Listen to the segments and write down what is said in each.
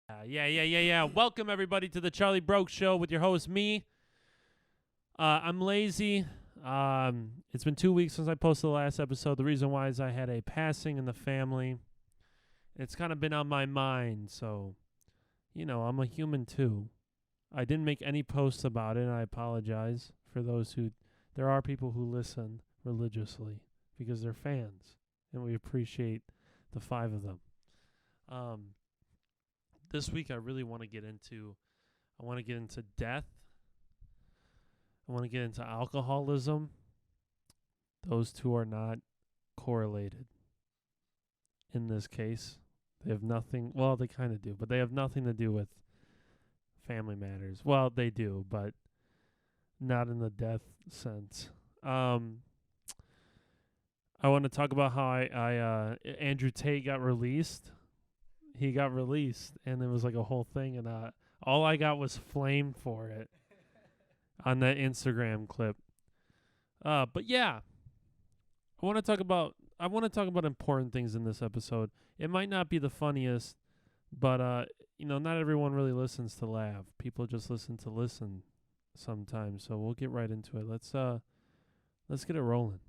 Yeah. Welcome, everybody, to the Charlie Broke Show with your host, me. I'm lazy. It's been 2 weeks since I posted the last episode. The reason why is I had a passing in the family. It's kind of been on my mind, so, I'm a human, too. I didn't make any posts about it, and I apologize for those who... There are people who listen religiously because they're fans, and we appreciate the 5 of them. This week I really want to get into... I want to get into death. I want to get into alcoholism. Those two are not correlated in this case. They have nothing... Well, they kind of do, but they have nothing to do with family matters. Well, they do, but not in the death sense. I want to talk about how Andrew Tate got released. He got released, and it was like a whole thing, and all I got was flame for it on that Instagram clip. But yeah, I want to talk about important things in this episode. It might not be the funniest, but not everyone really listens to laugh. People just listen to listen sometimes. So we'll get right into it. Let's get it rolling.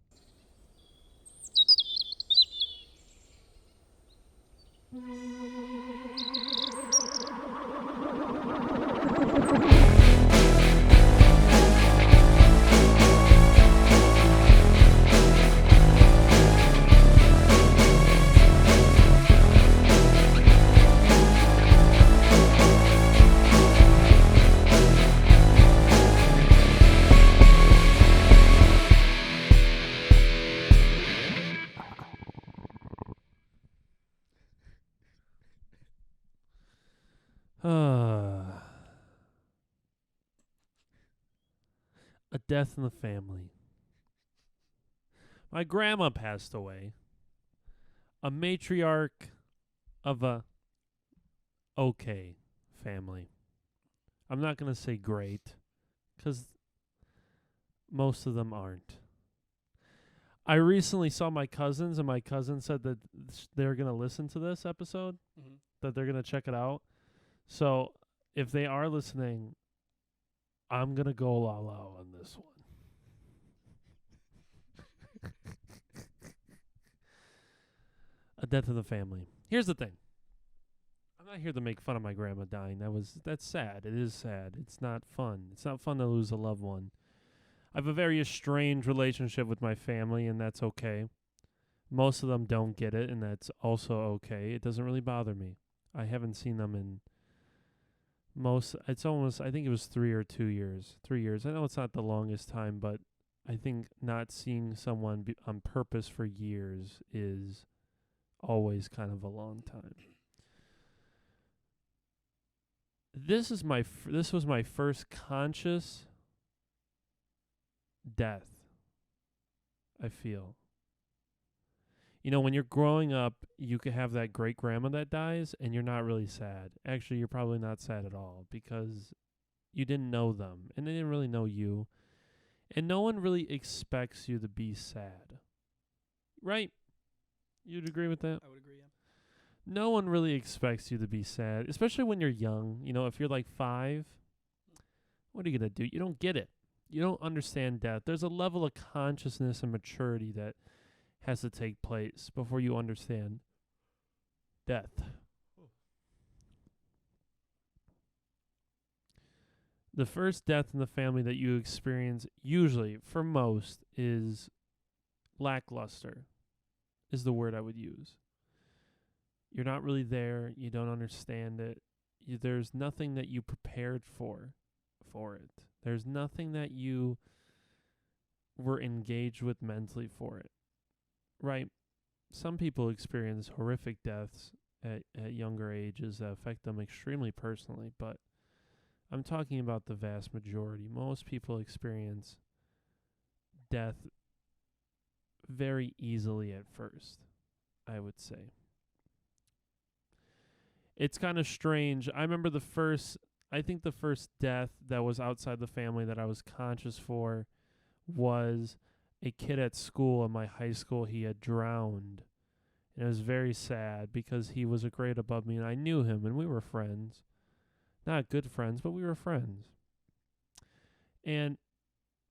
A death in the family. My grandma passed away. A matriarch of a okay family. I'm not going to say great, because most of them aren't. I recently saw my cousins, and my cousin said that they're going to listen to this episode, that they're going to check it out. So if they are listening, I'm going to go la-la on this one. A death in the family. Here's the thing. I'm not here to make fun of my grandma dying. That's sad. It is sad. It's not fun. It's not fun to lose a loved one. I have a very estranged relationship with my family, and that's okay. Most of them don't get it, and that's also okay. It doesn't really bother me. I haven't seen them in I think it was 3 or 2 years. 3 years. I know it's not the longest time, but I think not seeing someone on purpose for years is always kind of a long time. This was my first conscious death, I feel. When you're growing up, you could have that great grandma that dies, and you're not really sad. Actually, you're probably not sad at all, because you didn't know them, and they didn't really know you. And no one really expects you to be sad. Right? You'd agree with that? I would agree, yeah. No one really expects you to be sad, especially when you're young. If you're like 5, what are you going to do? You don't get it. You don't understand death. There's a level of consciousness and maturity that has to take place before you understand death. The first death in the family that you experience, usually, for most, is lackluster, is the word I would use. You're not really there. You don't understand it. There's nothing that you prepared for it. There's nothing that you were engaged with mentally for it. Right? Some people experience horrific deaths at younger ages that affect them extremely personally, but I'm talking about the vast majority. Most people experience death very easily at first, I would say. It's kind of strange. I remember the first death that was outside the family that I was conscious for was a kid at school in my high school. He had drowned And it was very sad because he was a grade above me and I knew him and we were friends. Not good friends, but we were friends. And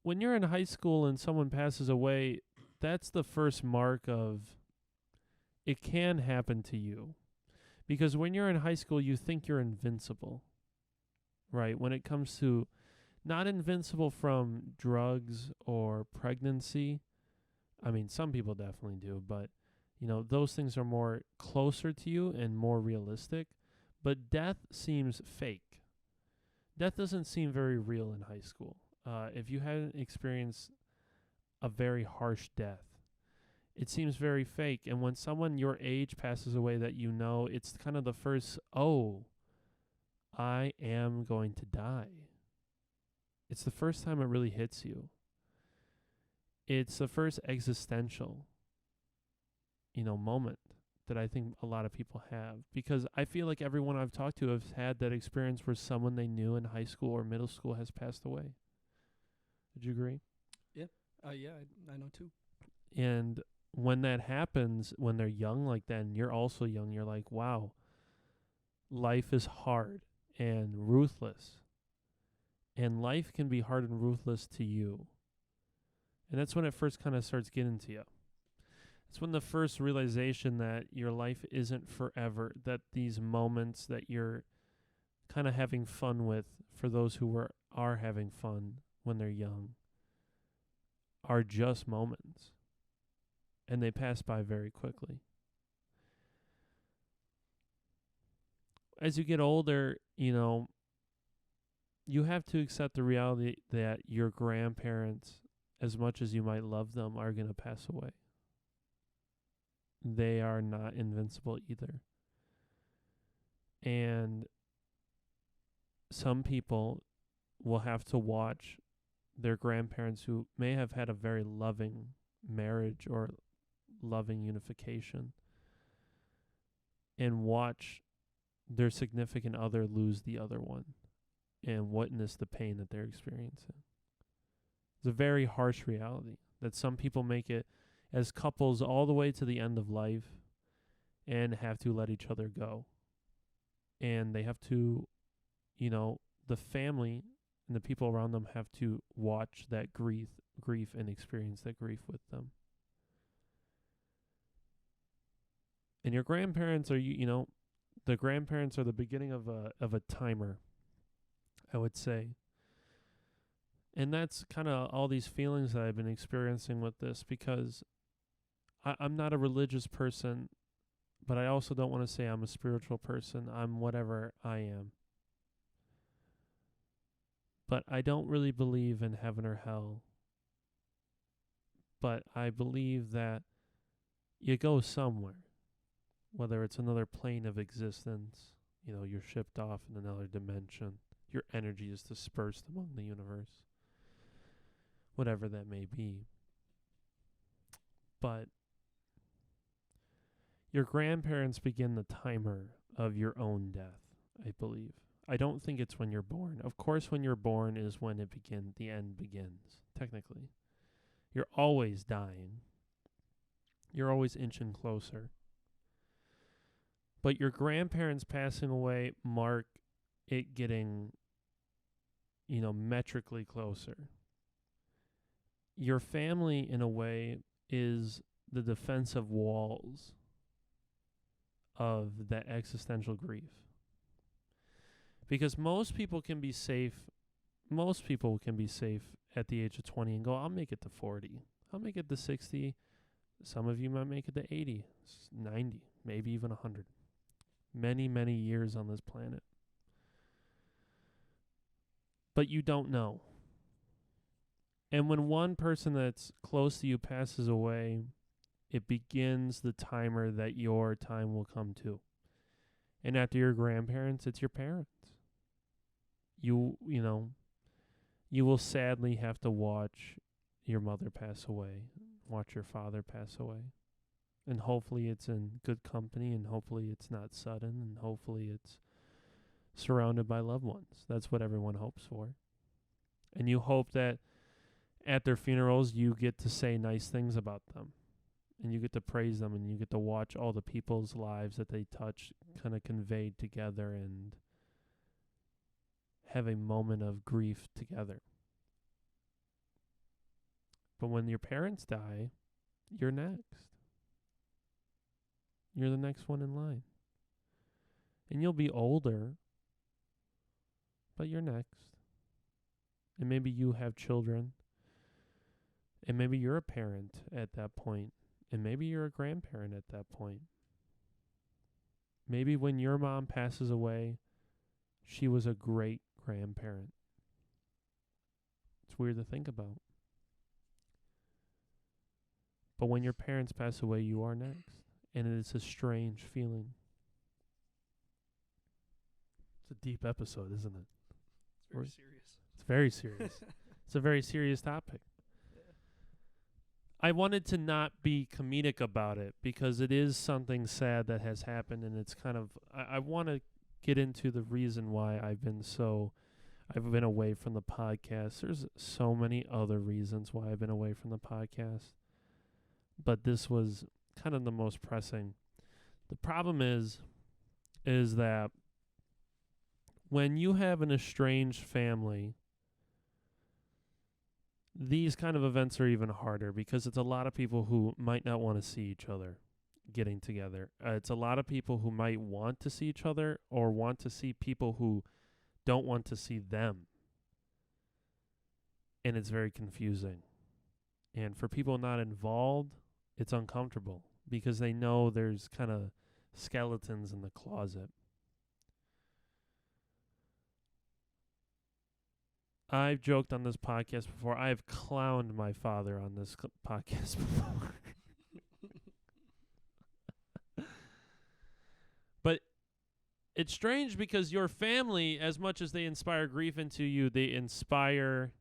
when you're in high school and someone passes away, that's the first mark of it can happen to you. Because when you're in high school, you think you're invincible, right? When it comes to not invincible from drugs or pregnancy. I mean, some people definitely do, but, those things are more closer to you and more realistic. But death seems fake. Death doesn't seem very real in high school. If you hadn't experienced a very harsh death, it seems very fake. And when someone your age passes away that it's kind of the first, oh, I am going to die. It's the first time it really hits you. It's the first existential, moment that I think a lot of people have. Because I feel like everyone I've talked to has had that experience where someone they knew in high school or middle school has passed away. Would you agree? Yeah. Yeah, I know too. And when that happens, when they're young like that, and you're also young, you're like, wow, life is hard and ruthless. And life can be hard and ruthless to you. And that's when it first kind of starts getting to you. It's when the first realization that your life isn't forever, that these moments that you're kind of having fun with, for those who are having fun when they're young, are just moments. And they pass by very quickly. As you get older, you have to accept the reality that your grandparents, as much as you might love them, are going to pass away. They are not invincible either. And some people will have to watch their grandparents who may have had a very loving marriage or loving unification and watch their significant other lose the other one and witness the pain that they're experiencing. It's a very harsh reality that some people make it as couples all the way to the end of life and have to let each other go. And they have to, the family and the people around them have to watch that grief and experience that grief with them. And your grandparents are, the grandparents are the beginning of a timer, I would say. And that's kind of all these feelings that I've been experiencing with this, because I'm not a religious person, but I also don't want to say I'm a spiritual person. I'm whatever I am. But I don't really believe in heaven or hell. But I believe that you go somewhere, whether it's another plane of existence, you're shipped off in another dimension. Your energy is dispersed among the universe, whatever that may be. But your grandparents begin the timer of your own death, I believe. I don't think it's when you're born. Of course, when you're born is when the end begins, technically. You're always dying. You're always inching closer. But your grandparents passing away mark it getting, metrically closer. Your family, in a way, is the defensive walls of that existential grief. Because most people can be safe at the age of 20 and go, I'll make it to 40. I'll make it to 60. Some of you might make it to 80, 90, maybe even 100. Many, many years on this planet. But you don't know. And when one person that's close to you passes away, it begins the timer that your time will come to. And after your grandparents, it's your parents. You will sadly have to watch your mother pass away, watch your father pass away. And hopefully it's in good company, and hopefully it's not sudden, and hopefully it's surrounded by loved ones. That's what everyone hopes for. And you hope that at their funerals you get to say nice things about them. and you get to praise them, and you get to watch all the people's lives that they touch kind of conveyed together and have a moment of grief together. But when your parents die, you're next. You're the next one in line. And you'll be older, but you're next. And maybe you have children. And maybe you're a parent at that point. And maybe you're a grandparent at that point. Maybe when your mom passes away, she was a great grandparent. It's weird to think about. But when your parents pass away, you are next. And it's a strange feeling. It's a deep episode, isn't it? It's very serious. It's very serious. It's a very serious topic. I wanted to not be comedic about it because it is something sad that has happened, and it's kind of I want to get into the reason why I've been away from the podcast. There's so many other reasons why I've been away from the podcast, but this was kind of the most pressing. The problem is that when you have an estranged family, these kind of events are even harder because it's a lot of people who might not want to see each other getting together. It's a lot of people who might want to see each other or want to see people who don't want to see them. And it's very confusing. And for people not involved, it's uncomfortable because they know there's kind of skeletons in the closet. I've joked on this podcast before. I have clowned my father on this podcast before. But it's strange because your family, as much as they inspire grief into you, they inspire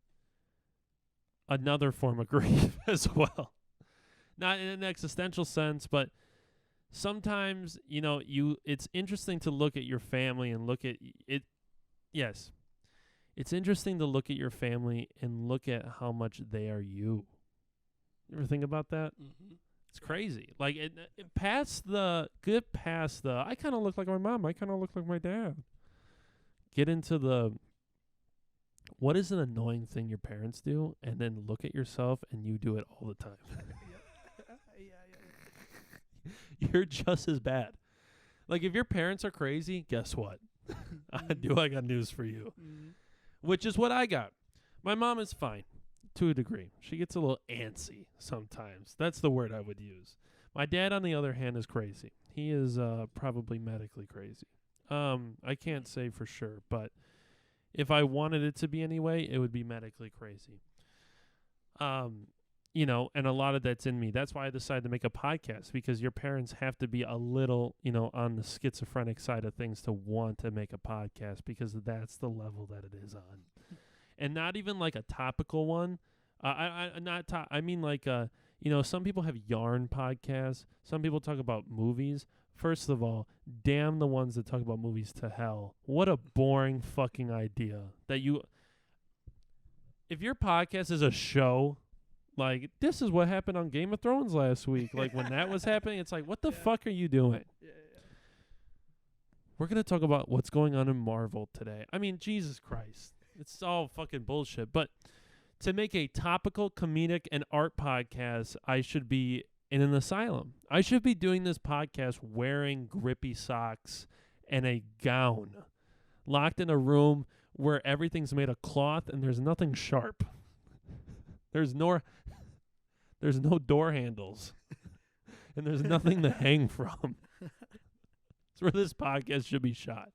another form of grief as well. Not in an existential sense, but sometimes, it's interesting to look at your family and look at it. Yes. It's interesting to look at your family and look at how much they are you. You ever think about that? Mm-hmm. It's crazy. Like, get past the, I kind of look like my mom. I kind of look like my dad. Get into what is an annoying thing your parents do, and then look at yourself and you do it all the time. You're just as bad. Like, if your parents are crazy, guess what? I got news for you. Mm-hmm. Which is what I got. My mom is fine, to a degree. She gets a little antsy sometimes. That's the word I would use. My dad, on the other hand, is crazy. He is probably medically crazy. I can't say for sure, but if I wanted it to be anyway, it would be medically crazy. And a lot of that's in me. That's why I decided to make a podcast, because your parents have to be a little, on the schizophrenic side of things to want to make a podcast, because that's the level that it is on. And not even like a topical one. I mean like, some people have yarn podcasts. Some people talk about movies. First of all, damn the ones that talk about movies to hell. What a boring fucking idea. If your podcast is a show, like, this is what happened on Game of Thrones last week. Like, when that was happening, it's like, what the fuck are you doing? Yeah. We're going to talk about what's going on in Marvel today. I mean, Jesus Christ. It's all fucking bullshit. But to make a topical, comedic, and art podcast, I should be in an asylum. I should be doing this podcast wearing grippy socks and a gown, locked in a room where everything's made of cloth and there's nothing sharp. There's no door handles, and there's nothing to hang from. It's where this podcast should be shot.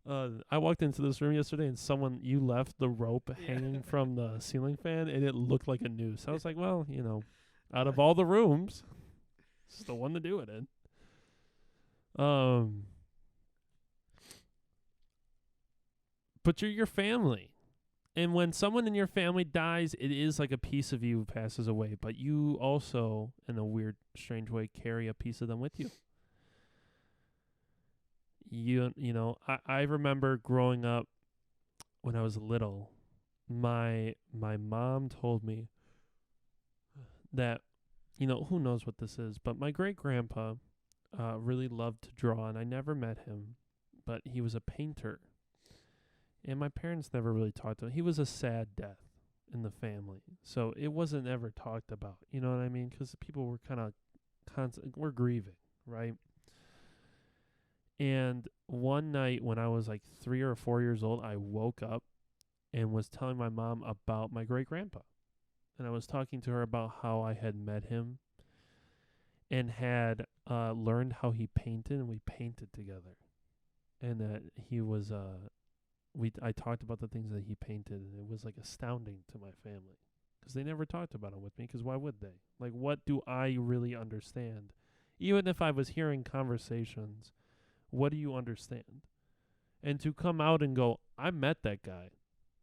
I walked into this room yesterday, and you left the rope hanging from the ceiling fan, and it looked like a noose. I was like, well, out of all the rooms, it's the one to do it in. But you're your family. And when someone in your family dies, it is like a piece of you passes away. But you also, in a weird, strange way, carry a piece of them with you. I remember growing up when I was little, my mom told me that who knows what this is, but my great-grandpa really loved to draw, and I never met him, but he was a painter. And my parents never really talked to him. He was a sad death in the family, so it wasn't ever talked about. You know what I mean? Because people were kind of we're grieving, right? And one night when I was like 3 or 4 years old, I woke up and was telling my mom about my great-grandpa. And I was talking to her about how I had met him and had learned how he painted, and we painted together. And that he was I talked about the things that he painted, and it was like astounding to my family because they never talked about him with me, because why would they? Like, what do I really understand? Even if I was hearing conversations, what do you understand? And to come out and go, I met that guy,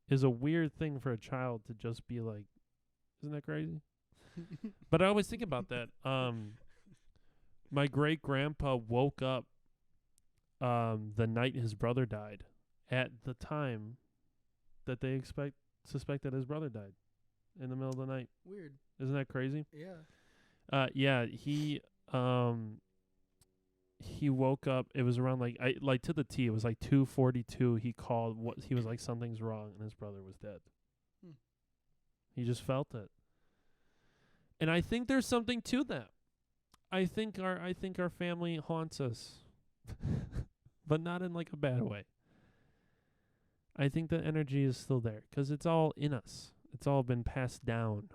is a weird thing for a child to just be like, isn't that crazy? But I always think about that. My great-grandpa woke up the night his brother died, at the time that they suspected his brother died, in the middle of the night. Weird. Isn't that crazy? Yeah. Yeah, he woke up. It was around like to the T. It was like 2:42. He called. He was like, something's wrong, and his brother was dead. He just felt it, and I think there's something to that. I think our family haunts us, but not in like a bad way. I think the energy is still there because it's all in us. It's all been passed down.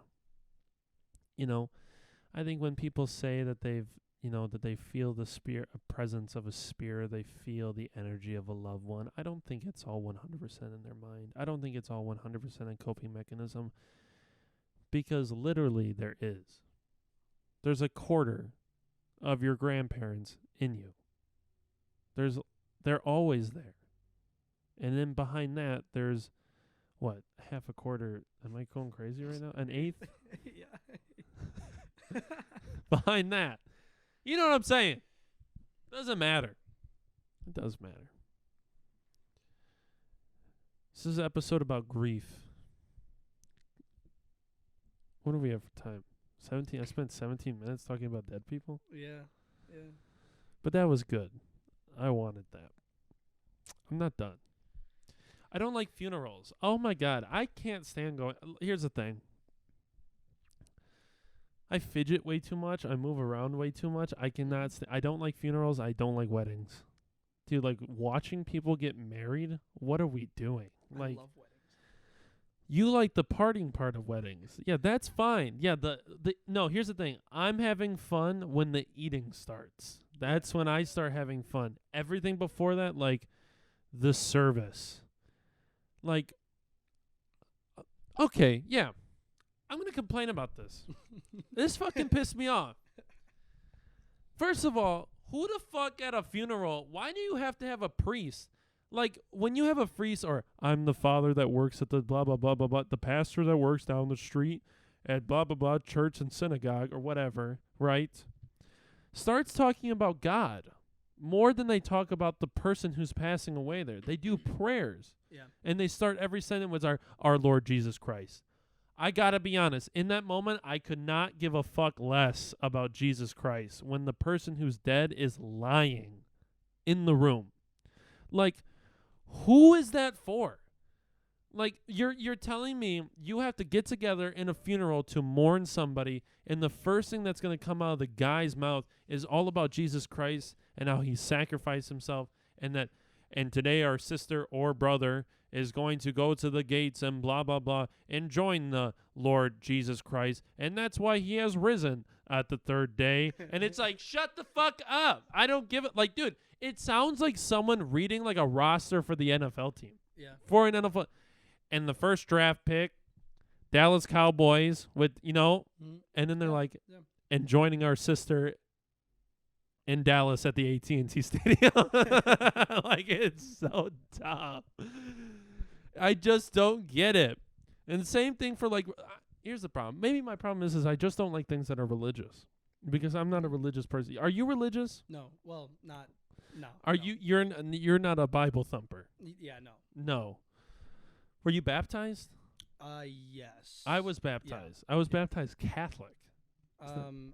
I think when people say that that they feel the spirit, a presence of a spirit, they feel the energy of a loved one, I don't think it's all 100% in their mind. I don't think it's all 100% a coping mechanism, because literally there is. There's a quarter of your grandparents in you. They're always there. And then behind that, there's, what, half a quarter? Am I going crazy right now? An eighth? Yeah. Behind that. You know what I'm saying? Doesn't matter. It does matter. This is an episode about grief. What do we have for time? 17. I spent 17 minutes talking about dead people. Yeah. But that was good. I wanted that. I'm not done. I don't like funerals. Oh my God. I can't stand going. Here's the thing. I fidget way too much. I move around way too much. I cannot I don't like funerals. I don't like weddings. Dude, like watching people get married, what are we doing? Like, I love weddings. You like the partying part of weddings. Yeah, that's fine. Yeah, no, here's the thing. I'm having fun when the eating starts. That's when I start having fun. Everything before that, like the service. Like, okay, yeah. I'm going to complain about this. This fucking pissed me off. First of all, who the fuck at a funeral? Why do you have to have a priest? Like, when you have a priest, or I'm the father that works at the blah, blah, blah, blah, blah, the pastor that works down the street at blah, blah, blah, church and synagogue or whatever, right? Starts talking about God more than they talk about the person who's passing away there. They do prayers. Yeah. And they start every sentence with our Lord Jesus Christ. I gotta be honest, in that moment, I could not give a fuck less about Jesus Christ when the person who's dead is lying in the room. Like, who is that for? Like, you're telling me you have to get together in a funeral to mourn somebody, and the first thing that's gonna come out of the guy's mouth is all about Jesus Christ and how he sacrificed himself, and today our sister or brother is going to go to the gates and blah, blah, blah, and join the Lord Jesus Christ. And that's why he has risen at the third day. And it's like, shut the fuck up. I don't give it. Like, dude, it sounds like someone reading like a roster for the NFL team. Yeah. For an NFL. And the first draft pick, Dallas Cowboys with, and then they're like, and joining our sister in Dallas at the AT&T Stadium. Like, it's so dumb. I just don't get it. And the same thing for, like, here's the problem. Maybe my problem is I just don't like things that are religious, because I'm not a religious person. Are you religious? No. Well, not. No. Are no. You're not a Bible thumper? Yeah. No. No. Were you baptized? Yes. I was baptized. Yeah. I was baptized Catholic.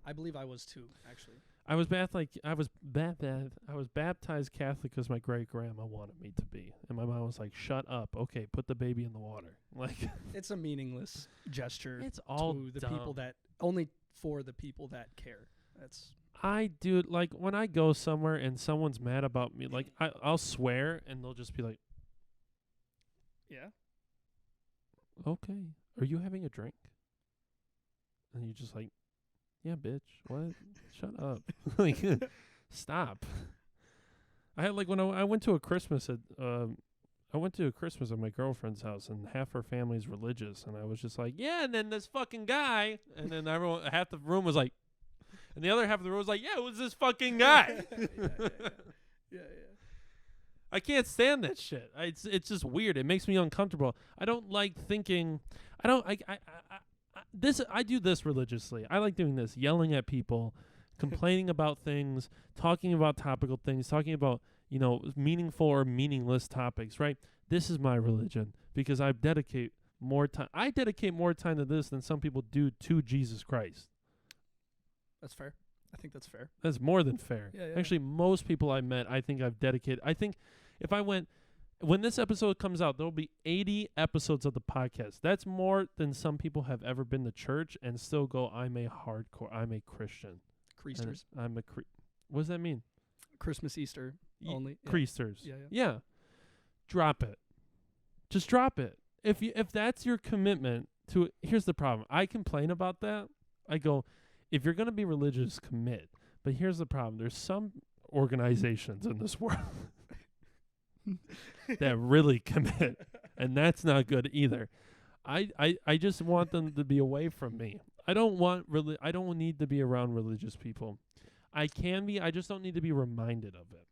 I believe I was too, actually. I was baptized Catholic because my great grandma wanted me to be, and my mom was like, "Shut up, okay, put the baby in the water." Like, It's a meaningless gesture. it's all to the dumb. people that only for the people that care. That's I do like when I go somewhere and someone's mad about me, like I'll swear and they'll just be like, yeah. "Okay, are you having a drink?" And you just like, "Yeah, bitch, what? Shut up, like, stop." I had like when I went to a Christmas at my girlfriend's house, and half her family's religious, and I was just like, "Yeah," and then this fucking guy, and then half the room was like, and the other half of the room was like, "Yeah, it was this fucking guy." Yeah. I can't stand that shit. It's just weird. It makes me uncomfortable. I don't like thinking. I do this religiously. I like doing this, yelling at people, complaining about things, talking about topical things, talking about, meaningful or meaningless topics, right? This is my religion because I dedicate more time. I dedicate more time to this than some people do to Jesus Christ. That's fair. I think that's fair. That's more than fair. Yeah. Actually, most people I met, I think I've dedicated. I think if I went, when this episode comes out, there will be 80 episodes of the podcast. That's more than some people have ever been to church and still go, I'm a Christian. Creasters. What does that mean? Christmas, Easter only. Yeah. Creasters. Yeah. Drop it. Just drop it. If that's your commitment to it, here's the problem. I complain about that. I go, if you're going to be religious, commit. But here's the problem. There's some organizations in this world that really commit, and that's not good either. I just want them to be away from me. I don't need to be around religious people. I can be, I just don't need to be reminded of it.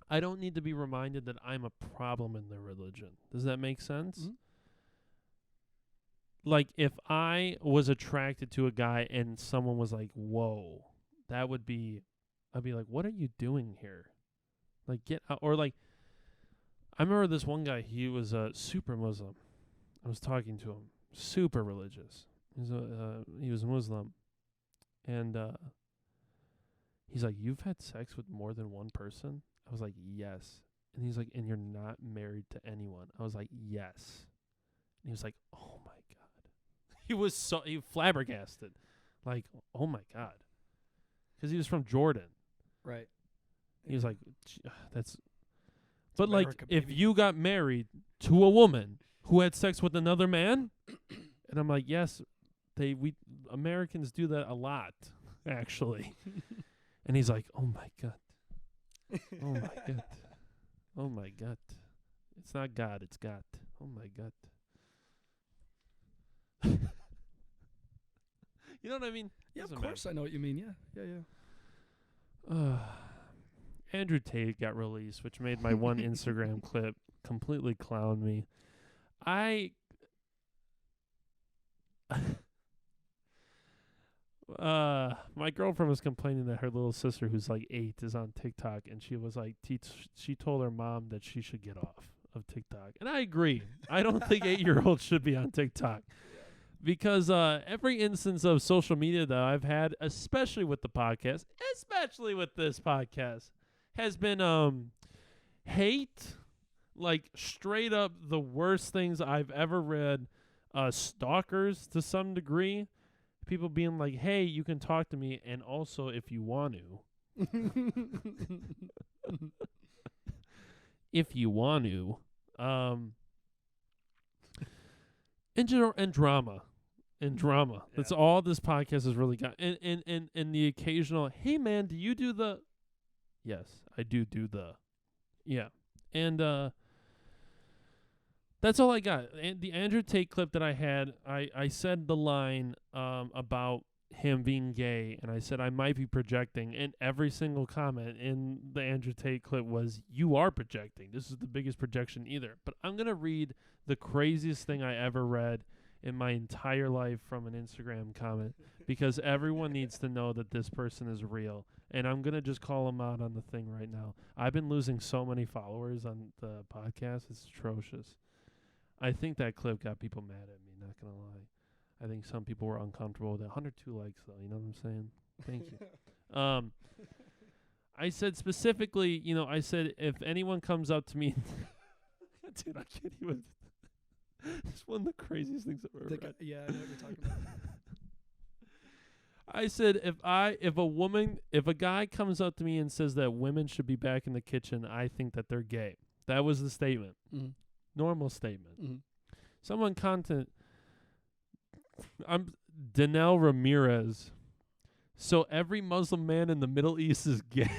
I don't need to be reminded that I'm a problem in their religion. Does that make sense? Mm-hmm. Like, if I was attracted to a guy and someone was like, whoa, I'd be like, what are you doing here? Like, get out. Or like, I remember this one guy, he was a super Muslim. I was talking to him, super religious. He was Muslim. And he's like, you've had sex with more than one person? I was like, yes. And he's like, and you're not married to anyone? I was like, yes. And he was like, oh my God. He flabbergasted. Like, oh my God. Because he was from Jordan. Right. He was like, that's. But America, like, if baby. you got married to a woman who had sex with another man, and I'm like, yes, we Americans do that a lot, actually. And he's like, oh my God. Oh my God. Oh my God. It's not God, it's God. Oh my God. You know what I mean? Yeah, of Doesn't course matter. I know what you mean. Yeah. Andrew Tate got released, which made my one Instagram clip completely clown me. My girlfriend was complaining that her little sister, who's like 8, is on TikTok, and she was like, she told her mom that she should get off of TikTok. And I agree. I don't think 8-year-olds should be on TikTok. Because every instance of social media that I've had, especially with the podcast, especially with this podcast, has been hate, like straight up the worst things I've ever read, stalkers to some degree, people being like, hey, you can talk to me, and also if you want to. If you want to. And drama. Yeah. That's all this podcast has really got. And the occasional, hey man, do you do the? Yes, I do the. Yeah. And that's all I got. And the Andrew Tate clip that I had, I said the line about him being gay, and I said I might be projecting, and every single comment in the Andrew Tate clip was, you are projecting. This is the biggest projection either. But I'm going to read the craziest thing I ever read in my entire life from an Instagram comment, because everyone needs to know that this person is real. And I'm going to just call him out on the thing right now. I've been losing so many followers on the podcast. It's atrocious. I think that clip got people mad at me, not going to lie. I think some people were uncomfortable with it. 102 likes, though. You know what I'm saying? Thank you. I said specifically, I said if anyone comes up to me, dude, I can't even. It's one of the craziest things I've ever read. Yeah, I know what you're talking about. I said if a guy comes up to me and says that women should be back in the kitchen, I think that they're gay. That was the statement. Mm-hmm. Normal statement. Mm-hmm. Someone I'm Danelle Ramirez. So every Muslim man in the Middle East is gay.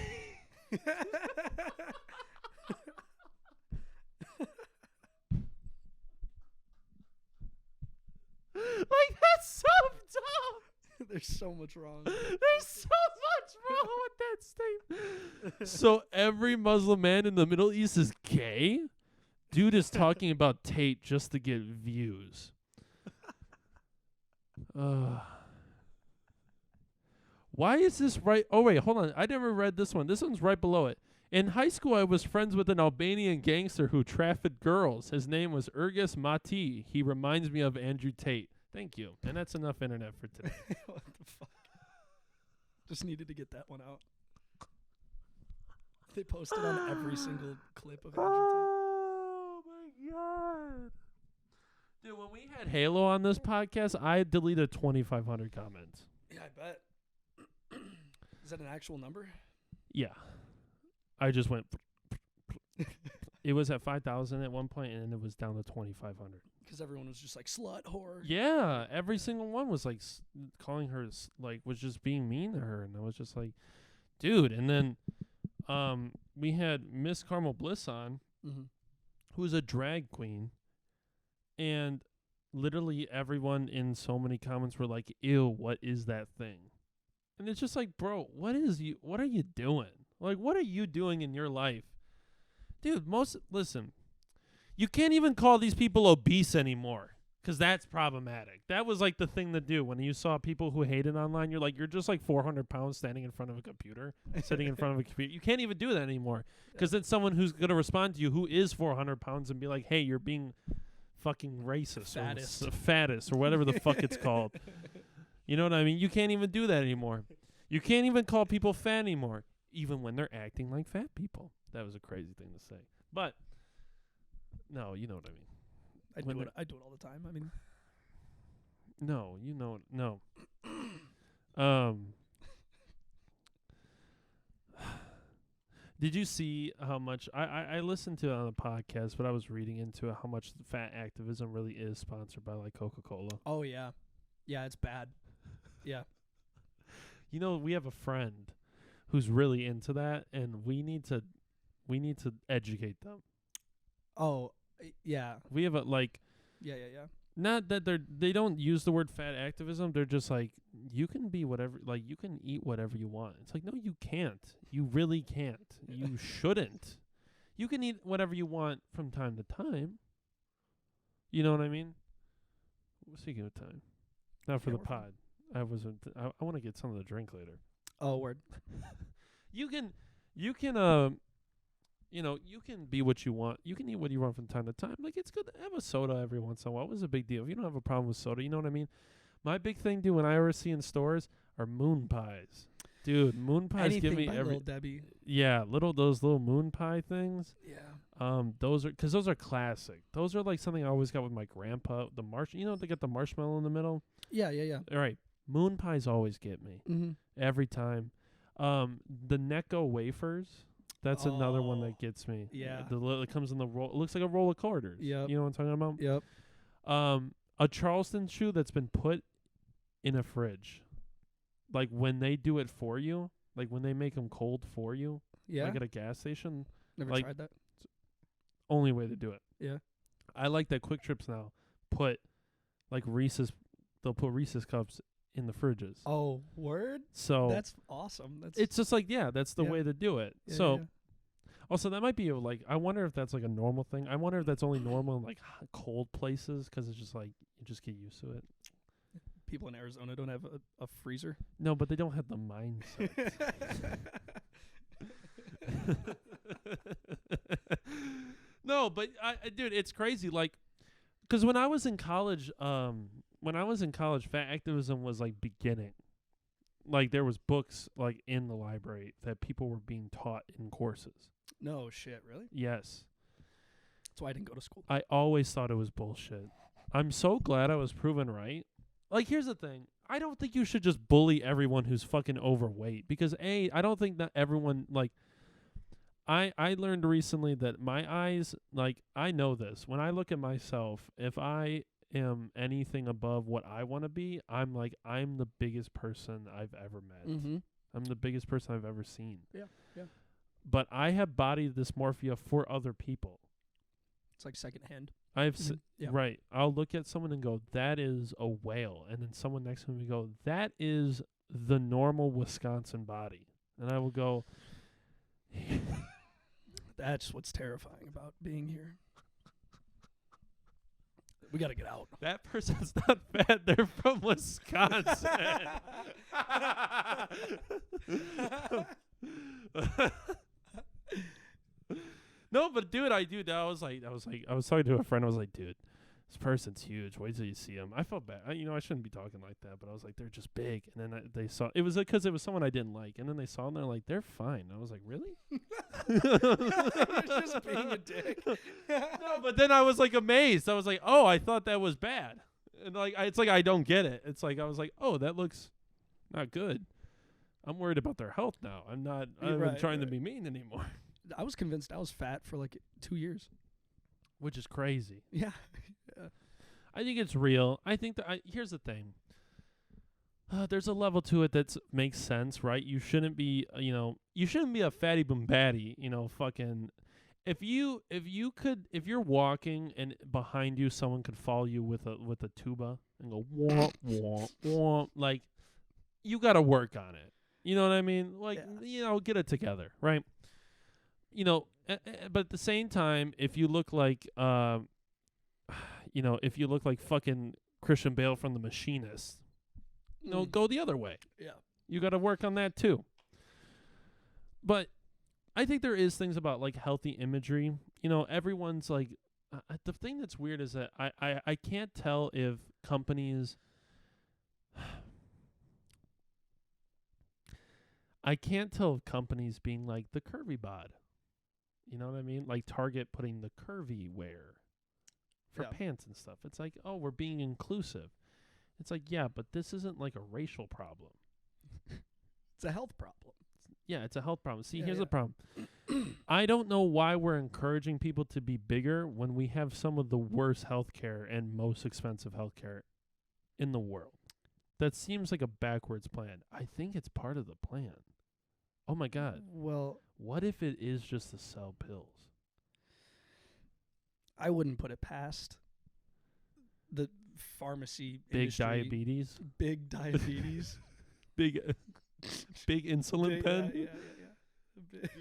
Like, that's so dumb. There's so much wrong. There's so much wrong with that statement. So every Muslim man in the Middle East is gay? Dude is talking about Tate just to get views. Why is this right? Oh, wait, hold on. I never read this one. This one's right below it. In high school, I was friends with an Albanian gangster who trafficked girls. His name was Ergis Mati. He reminds me of Andrew Tate. Thank you. And that's enough internet for today. What the fuck? Just needed to get that one out. They posted on every single clip of Andrew Oh, my God. Dude, when we had Halo on this podcast, I deleted 2,500 comments. Tate. Yeah, I bet. Is that an actual number? Yeah. I just went. It was at 5,000 at one point, and then it was down to 2,500. Because everyone was just like, slut, whore. Yeah, every single one was like calling her, was just being mean to her. And I was just like, dude. And then we had Miss Carmel Bliss on, who is a drag queen. And literally everyone in so many comments were like, ew, what is that thing? And it's just like, bro, what are you doing? Like, what are you doing in your life? Dude, listen, you can't even call these people obese anymore because that's problematic. That was like the thing to do when you saw people who hated online. You're like, you're just like 400 pounds standing in front of a computer, sitting in front of a computer. You can't even do that anymore because then someone who's going to respond to you who is 400 pounds and be like, hey, you're being fucking racist or fattest or whatever the fuck it's called. You know what I mean? You can't even do that anymore. You can't even call people fat anymore, even when they're acting like fat people. That was a crazy thing to say. But, no, you know what I mean. I do it all the time. I mean. No, no. Did you see how much I listened to it on the podcast, but I was reading into it, how much fat activism really is sponsored by like Coca-Cola? Oh yeah. Yeah, it's bad. Yeah. We have a friend who's really into that, and we need to educate them. Oh, yeah. We have Yeah. not that they don't use the word fat activism. They're just like, you can be whatever, like you can eat whatever you want. It's like, no, you can't. You really can't. You shouldn't. You can eat whatever you want from time to time. You know what I mean? Speaking of time, not for the pod. I want to get some of the drink later. Oh, word. You can you can be what you want. You can eat what you want from time to time. Like, it's good to have a soda every once in a while. What's a big deal? If you don't have a problem with soda, you know what I mean? My big thing, dude, when I ever see in stores are moon pies. Dude, moon pies Anything give me by every. Little Debbie. Yeah, those little moon pie things. Yeah. Those are classic. Those are like something I always got with my grandpa. They get the marshmallow in the middle. Yeah. All right, moon pies always get me every time. The Necco wafers. That's another one that gets me. Yeah. It comes in the roll. It looks like a roll of quarters. Yep. You know what I'm talking about? Yep. A Charleston chew that's been put in a fridge. Like when they do it for you, like when they make them cold for you. Yeah. Like at a gas station. Never like, tried that. Only way to do it. Yeah. I like that Quick Trips now put like they'll put Reese's cups in the fridges. Oh, word? So that's awesome. It's just like, that's the way to do it. Yeah, so also that might be I wonder if that's like a normal thing. I wonder if that's only normal in like cold places because it's just like you just get used to it. People in Arizona don't have a freezer. No, but they don't have the mindset. No, but dude, it's crazy. Like, because when I was in college, when I was in college, fat activism was like beginning. Like there was books like in the library that people were being taught in courses. No shit, really? Yes. That's why I didn't go to school. I always thought it was bullshit. I'm so glad I was proven right. Like, here's the thing. I don't think you should just bully everyone who's fucking overweight because, A, I don't think that everyone, like, I learned recently that my eyes, like, I know this. When I look at myself, if I am anything above what I want to be, I'm like, I'm the biggest person I've ever met. Mm-hmm. I'm the biggest person I've ever seen. Yeah. But I have body dysmorphia for other people. It's like secondhand. Yeah. Right. I'll look at someone and go, that is a whale. And then someone next to me will go, that is the normal Wisconsin body. And I will go, That's what's terrifying about being here. We got to get out. that person's not fat. They're from Wisconsin. No, but dude, I was talking to a friend. I was like, dude, this person's huge. Wait till you see him. I felt bad. I shouldn't be talking like that, but I was like, they're just big. And then they saw it was because it was someone I didn't like. And then they saw him. They're like, they're fine. I was like, really? You're just being a dick. No, but then I was like amazed. I was like, oh, I thought that was bad. And like, it's like I don't get it. It's like I was like, oh, that looks not good. I'm worried about their health now. I'm not. I'm trying to be mean anymore. I was convinced I was fat for like 2 years. Which is crazy. Yeah. I think it's real. I think that here's the thing. There's a level to it that makes sense, right? You shouldn't be, you shouldn't be a fatty boom batty, fucking. If you're walking and behind you, someone could follow you with a tuba and go womp womp womp, like you got to work on it. You know what I mean? Like, get it together, right? But at the same time, if you look like, if you look like fucking Christian Bale from The Machinist, go the other way. Yeah. You got to work on that too. But I think there is things about like healthy imagery. Everyone's like, the thing that's weird is that I can't tell if companies, being like the curvy bod. You know what I mean? Like Target putting the curvy wear for pants and stuff. It's like, oh, we're being inclusive. It's like, yeah, but this isn't like a racial problem. It's a health problem. Yeah, it's a health problem. See, here's the problem. I don't know why we're encouraging people to be bigger when we have some of the worst healthcare and most expensive healthcare in the world. That seems like a backwards plan. I think it's part of the plan. Oh my God. Well, what if it is just to sell pills? I wouldn't put it past the pharmacy big industry. Big diabetes. big insulin pen. Yeah.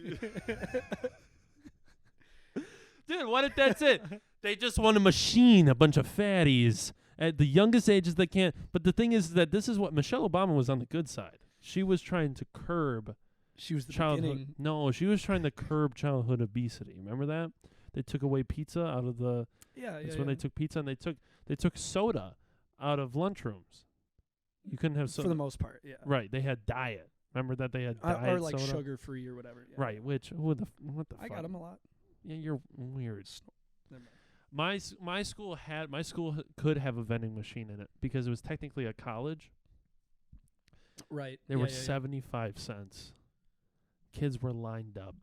Dude, what if that's it? They just want to machine a bunch of fatties at the youngest ages they can. But the thing is that this is what Michelle Obama was on the good side. She was trying to curb She was the childhood. beginning. No, she was trying to curb childhood obesity. Remember that? They took away pizza out of the. That's when they took pizza and they took soda out of lunchrooms. You couldn't have soda for the most part. Yeah. Right. They had diet. Remember that they had diet or like soda? sugar free or whatever. Yeah. Right. Which what the fuck? I got them a lot. Yeah, you're weird. Never mind. My school could have a vending machine in it because it was technically a college. Right. They were 75 cents. Kids were lined up.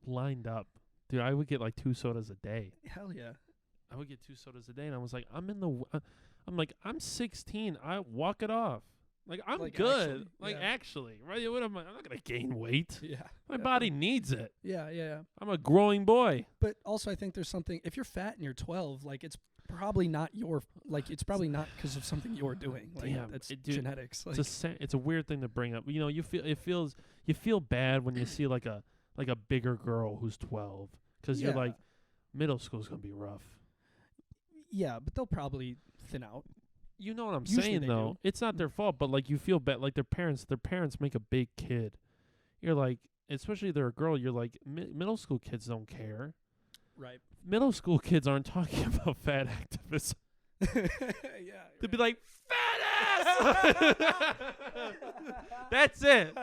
Lined up. Dude, I would get like 2 sodas a day. Hell yeah. I would get 2 sodas a day, and I was like, I'm 16. I walk it off. Like, I'm like good. Actually, actually, right? What am I? I'm not gonna gain weight. Yeah. My body needs it. Yeah. I'm a growing boy. But also, I think there's something. If you're fat and you're 12, like it's probably not it's probably not because of something you're doing. Like, damn, that's dude, genetics. Like, it's a weird thing to bring up. You feel bad when you see like a bigger girl who's 12 because you're like, middle school's gonna be rough. Yeah, but they'll probably thin out. You know what I'm Usually saying, they though. do. It's not their fault, but like you feel bad. Like their parents make a big kid. You're like, especially if they're a girl. You're like, middle school kids don't care. Right. Middle school kids aren't talking about fat activism. Yeah. They'd be like, fat ass. That's it.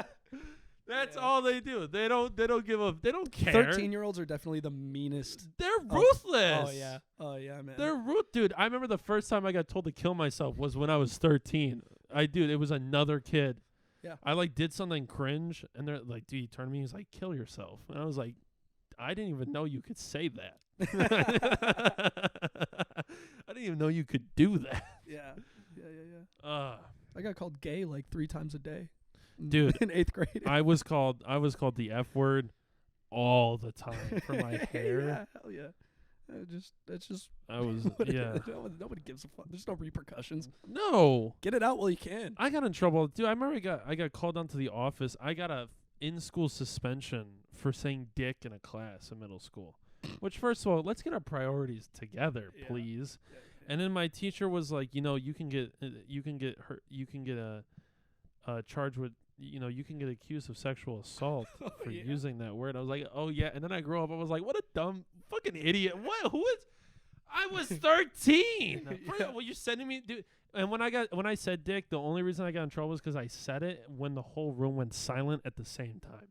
That's all they do. They don't give a. They don't care. 13-year-olds are definitely the meanest. They're ruthless. Oh yeah, man. They're dude. I remember the first time I got told to kill myself was when I was 13. It was another kid. Yeah. I like did something cringe, and they're like, "Dude," he turned to me. He's like, "Kill yourself," and I was like, "I didn't even know you could say that." I didn't even know you could do that. Yeah. I got called gay like 3 times a day. Dude, in 8th grade. I was called the F word all the time for my hair. Yeah, hell yeah. That's just. I was Nobody gives a fuck. There's no repercussions. No. Get it out while you can. I got in trouble, dude. I remember I got called down to the office. I got a in-school suspension for saying "dick" in a class in middle school. Which, first of all, let's get our priorities together, please. Yeah. And then my teacher was like, you can get a charge with, you can get accused of sexual assault for using that word. I was like, oh yeah. And then I grew up. I was like, what a dumb fucking idiot. What? Who is? I was 13. First of all, you're sending me, dude. And when I said dick, the only reason I got in trouble was because I said it when the whole room went silent at the same time.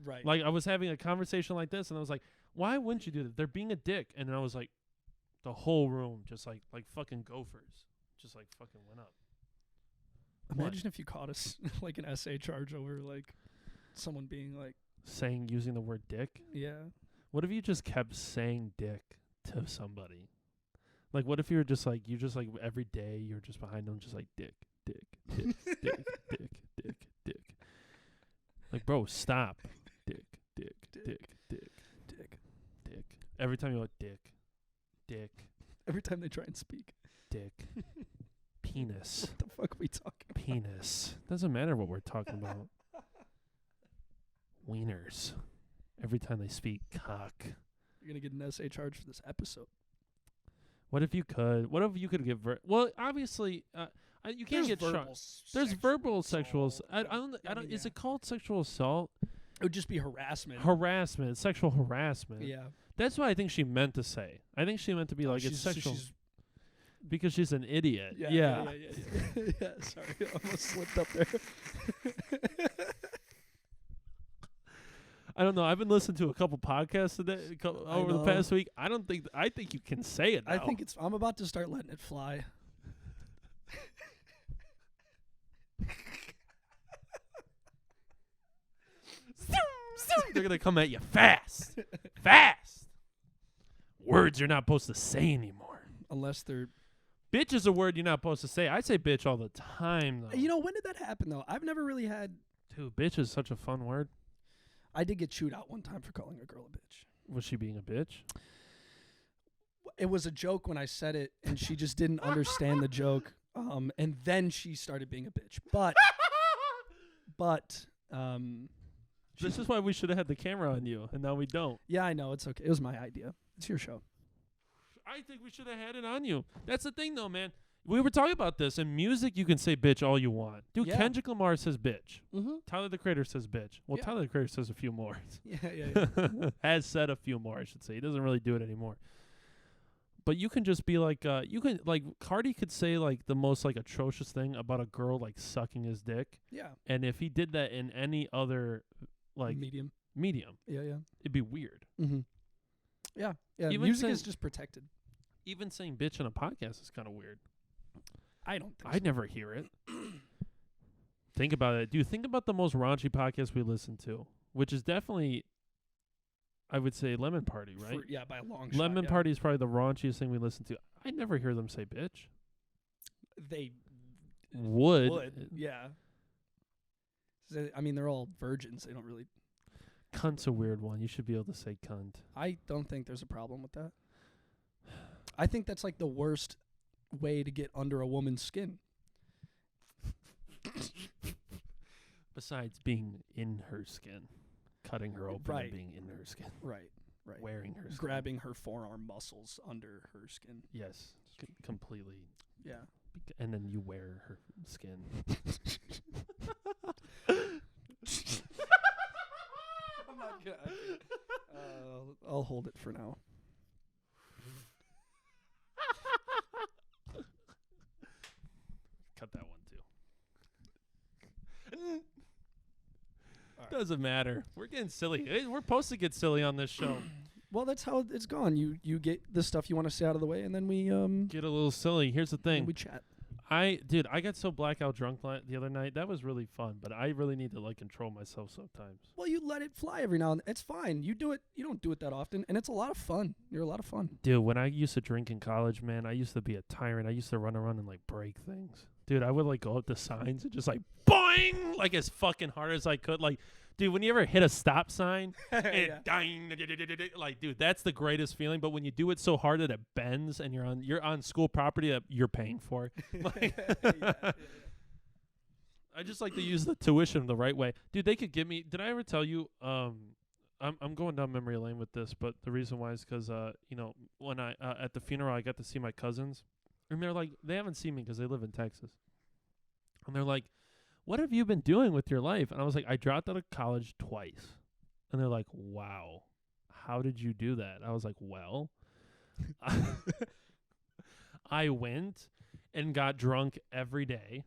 Right. Like I was having a conversation like this, and I was like, why wouldn't you do that? They're being a dick. And then I was like, the whole room just like fucking gophers, just like fucking went up. Imagine if you caught us like an essay charge over like someone being like using the word dick. Yeah. What if you just kept saying dick to somebody? Like, what if you were just like every day you're just behind them, just like dick, dick, dick, dick, dick, dick, dick. Like, bro, stop. Dick, dick, dick, dick, dick, dick. Every time you go dick, dick. Every time they try and speak. Dick. Penis. What the fuck are we talking about? Penis. Doesn't matter what we're talking about. Wieners. Every time they speak, cock. You're going to get an essay charge for this episode. What if you could? What if you could get well, obviously, you can't get shot. There's verbal sexual assault. I don't. Is it called sexual assault? It would just be harassment. Harassment. Sexual harassment. Yeah. That's what I think she meant to say. I think she meant to be like it's sexual. Because she's an idiot. Yeah. Yeah, sorry. I almost slipped up there. I don't know. I've been listening to a couple podcasts today over the past week. I think you can say it now. I think I'm about to start letting it fly. They're going to come at you fast. Fast. Words you're not supposed to say anymore. Unless they're... Bitch is a word you're not supposed to say. I say bitch all the time, though. You know, when did that happen, though? I've never really had... Dude, bitch is such a fun word. I did get chewed out one time for calling a girl a bitch. Was she being a bitch? It was a joke when I said it, and she just didn't understand the joke. And then she started being a bitch. But... This is why we should have had the camera on you, and now we don't. Yeah, I know. It's okay. It was my idea. It's your show. I think we should have had it on you. That's the thing, though, man. We were talking about this. In music, you can say bitch all you want. Dude, Yeah. Kendrick Lamar says bitch. Mm-hmm. Tyler, the Creator, says bitch. Well, Yeah. Tyler, the Creator says a few more. Yeah. Has said a few more, I should say. He doesn't really do it anymore. But you can just be like, Cardi could say, like, the most, like, atrocious thing about a girl, like, sucking his dick. Yeah. And if he did that in any other, like, medium, Yeah. it'd be weird. Mm-hmm. Yeah. Even Music is just protected. Even saying bitch on a podcast is kind of weird. I don't think I'd never hear it. Think about it. Dude, think about the most raunchy podcast we listen to, which is definitely, I would say, Lemon Party, right? By a long shot. Lemon Party is probably the raunchiest thing we listen to. I never hear them say bitch. They would. Yeah. I mean, they're all virgins. They don't really... Cunt's a weird one. You should be able to say cunt. I don't think there's a problem with that. I think that's like the worst way to get under a woman's skin. Besides being in her skin, cutting her open Right. and being in her skin. Right. Wearing her skin. Grabbing her forearm muscles under her skin. Yes. Completely. Yeah. And then you wear her skin. I'm not gonna... I'll hold it for now. doesn't matter. We're getting silly. We're supposed to get silly on this show. Well, that's how it's gone. You get the stuff you want to say out of the way, and then we Get a little silly. Here's the thing. we chat. I got so blackout drunk the other night. That was really fun, but I really need to like control myself sometimes. Well, you let it fly every now and then. It's fine. You do it. You don't do it that often, and it's a lot of fun. You're a lot of fun. Dude, when I used to drink in college, man, I used to be a tyrant. I used to run around and like break things. Dude, I would like go up to signs and just like boing, like as fucking hard as I could. Like, dude, when you ever hit a stop sign, and like, dude, that's the greatest feeling. But when you do it so hard that it bends and you're on school property that you're paying for, like, I just like to use the tuition the right way, dude. They could give me. Did I ever tell you? I'm going down memory lane with this, but the reason why is because when I at the funeral I got to see my cousins, and they're like they haven't seen me because they live in Texas, and they're like, what have you been doing with your life? And I was like, I dropped out of college twice. And they're like, wow, how did you do that? I was like, well, I went and got drunk every day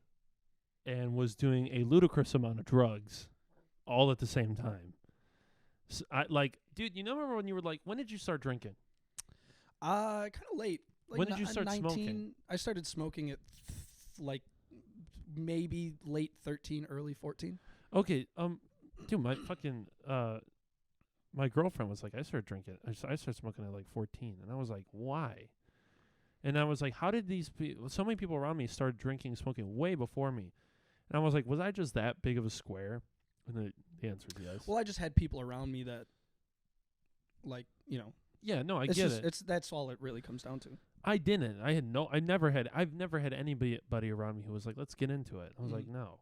and was doing a ludicrous amount of drugs all at the same time. So dude, you remember when you were like, when did you start drinking? Kind of late. Like When did you start 19, smoking? I started smoking at maybe late 13, early 14. Okay, dude, my fucking my girlfriend was like, I started drinking. I started smoking at like 14, and I was like, why? And I was like, how did so many people around me started drinking, smoking way before me? And I was like, was I just that big of a square? And the answer is yes. Well, I just had people around me that, like, Yeah, no, I it's get just, it. that's all it really comes down to. I didn't. I've never had anybody around me who was like, let's get into it. I was like, no.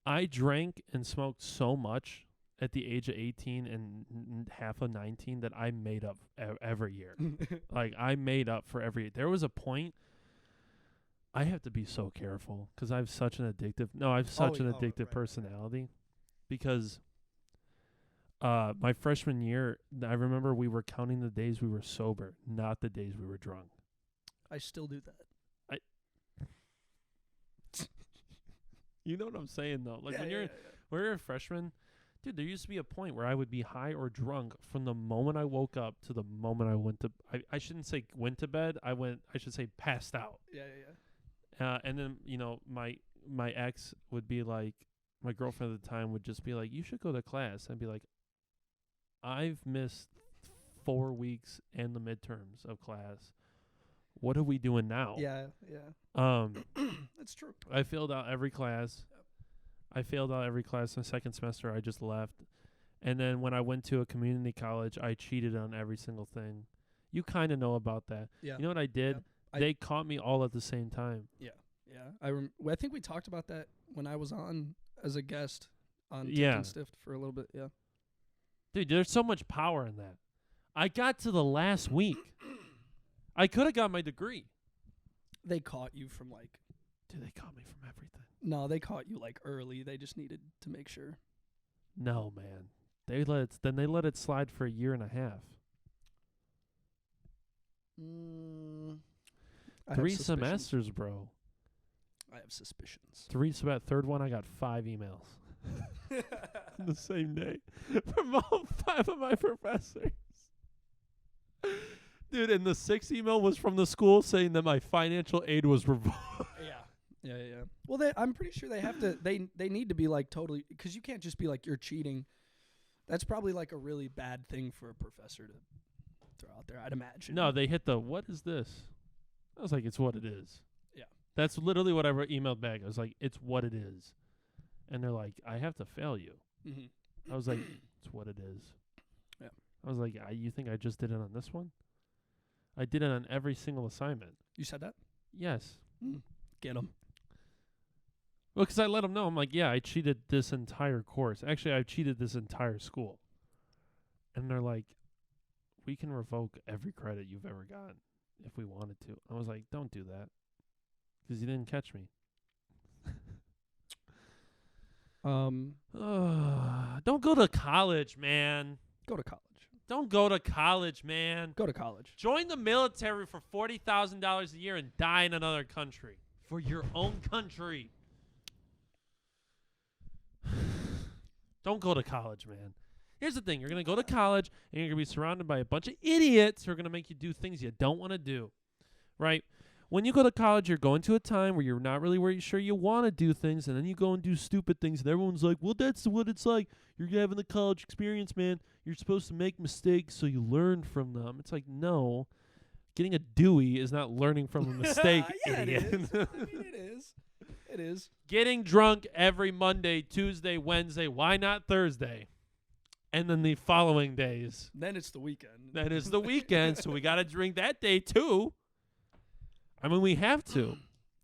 I drank and smoked so much at the age of 18 and half of 19 that I made up every year. Like, I made up for every. There was a point. I have to be so careful because I have such an addictive personality. Because my freshman year, I remember we were counting the days we were sober, not the days we were drunk. I still do that. You know what I'm saying, though? Like, when you're a freshman, dude, there used to be a point where I would be high or drunk from the moment I woke up to the moment I went to. I shouldn't say went to bed. I should say passed out. Yeah. And then my ex would be like, my girlfriend at the time would just be like, you should go to class. I'd be like, I've missed 4 weeks and the midterms of class. What are we doing now? Yeah. That's true. I failed out every class. I failed out every class in the second semester. I just left. And then when I went to a community college, I cheated on every single thing. You kind of know about that. Yeah. You know what I did? Yeah. They caught me all at the same time. Yeah. I think we talked about that when I was on as a guest on Yeah. Stift for a little bit. Yeah. Dude, there's so much power in that. I got to the last week. I could have got my degree. They caught you from Dude, they caught me from everything. No, they caught you early. They just needed to make sure. No, man. They let it slide for a year and a half. I have 3 suspicions. semesters, bro. I have suspicions. Third one, I got 5 emails. The same day from all 5 of my professors. Dude, and the 6th email was from the school saying that my financial aid was revoked. Yeah. Well, I'm pretty sure they have to. They need to be totally, because you can't just be you're cheating. That's probably a really bad thing for a professor to throw out there, I'd imagine. No, they hit the, what is this? I was like, it's what it is. Yeah. That's literally what I emailed back. I was like, it's what it is. And they're like, I have to fail you. Mm-hmm. I was like, it's what it is. Yeah. I was like, you think I just did it on this one? I did it on every single assignment. You said that? Yes. Get them. Well, because I let them know. I'm like, yeah, I cheated this entire course. Actually, I've cheated this entire school. And they're like, we can revoke every credit you've ever gotten if we wanted to. I was like, don't do that. Because you didn't catch me. Don't go to college, man. Go to college. Don't go to college, man. Go to college. Join the military for $40,000 a year and die in another country. For your own country. Don't go to college, man. Here's the thing. You're going to go to college, and you're going to be surrounded by a bunch of idiots who are going to make you do things you don't want to do, right? When you go to college, you're going to a time where you're not really sure you want to do things, and then you go and do stupid things, and everyone's like, well, that's what it's like. You're having the college experience, man. You're supposed to make mistakes so you learn from them. It's like, no. Getting a Dewey is not learning from a mistake, yeah, idiot. it is. I mean, it is. It is. Getting drunk every Monday, Tuesday, Wednesday, why not Thursday? And then the following days. Then it's the weekend. Then it's the weekend, so we got to drink that day too. I mean, we have to.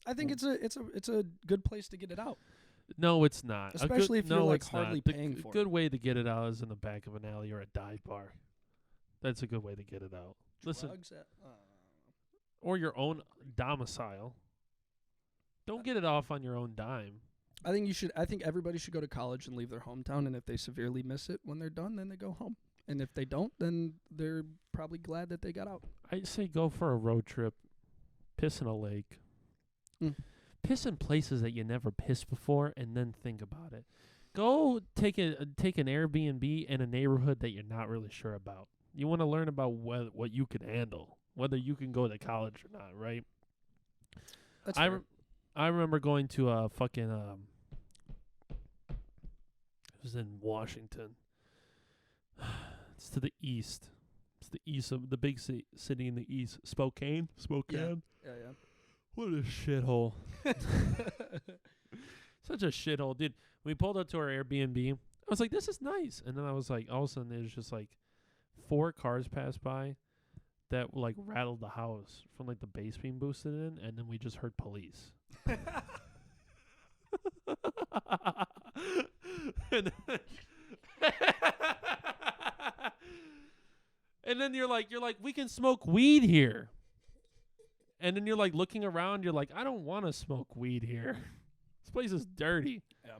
I think it's a good place to get it out. No, it's not. Especially if you're like hardly paying for it. A good way to get it out is in the back of an alley or a dive bar. That's a good way to get it out. Listen, or your own domicile. Don't get it off on your own dime. I think everybody should go to college and leave their hometown, and if they severely miss it when they're done, then they go home. And if they don't, then they're probably glad that they got out. I say go for a road trip. Piss in a lake. Piss in places that you never pissed before, and then think about it. Go take an Airbnb in a neighborhood that you're not really sure about. You want to learn about what you can handle, whether you can go to college or not, right? That's I remember going to a fucking it was in Washington. It's to the east. It's the east of the big city in the east, Spokane. Yeah. What a shithole. Such a shithole, dude. We pulled up to our Airbnb. I was like, this is nice. And then I was like, all of a sudden there's just like 4 cars passed by that like rattled the house from like the bass being boosted in, and then we just heard police. And then you're like, we can smoke weed here. And then you're like looking around, you're like, I don't want to smoke weed here. This place is dirty. Yeah.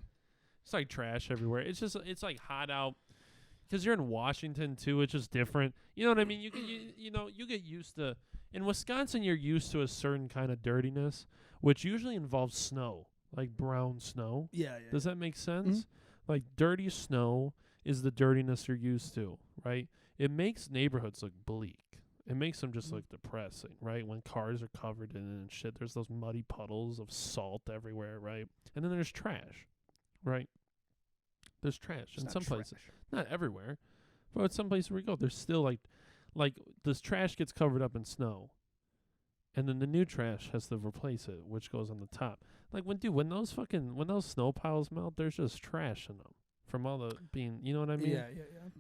It's like trash everywhere. It's like hot out. Because you're in Washington too, it's just different. You know what I mean? You get used to. In Wisconsin, you're used to a certain kind of dirtiness, which usually involves snow, like brown snow. Yeah. Does that make sense? Mm-hmm. Like dirty snow is the dirtiness you're used to, right? It makes neighborhoods look bleak. It makes them just look depressing, right? When cars are covered in it and shit, there's those muddy puddles of salt everywhere, right? And then there's trash, right? There's trash in some places. Not everywhere, but some places where we go, there's still like this trash gets covered up in snow, and then the new trash has to replace it, which goes on the top. Like when those snow piles melt, there's just trash in them from all the being, you know what I mean? Yeah.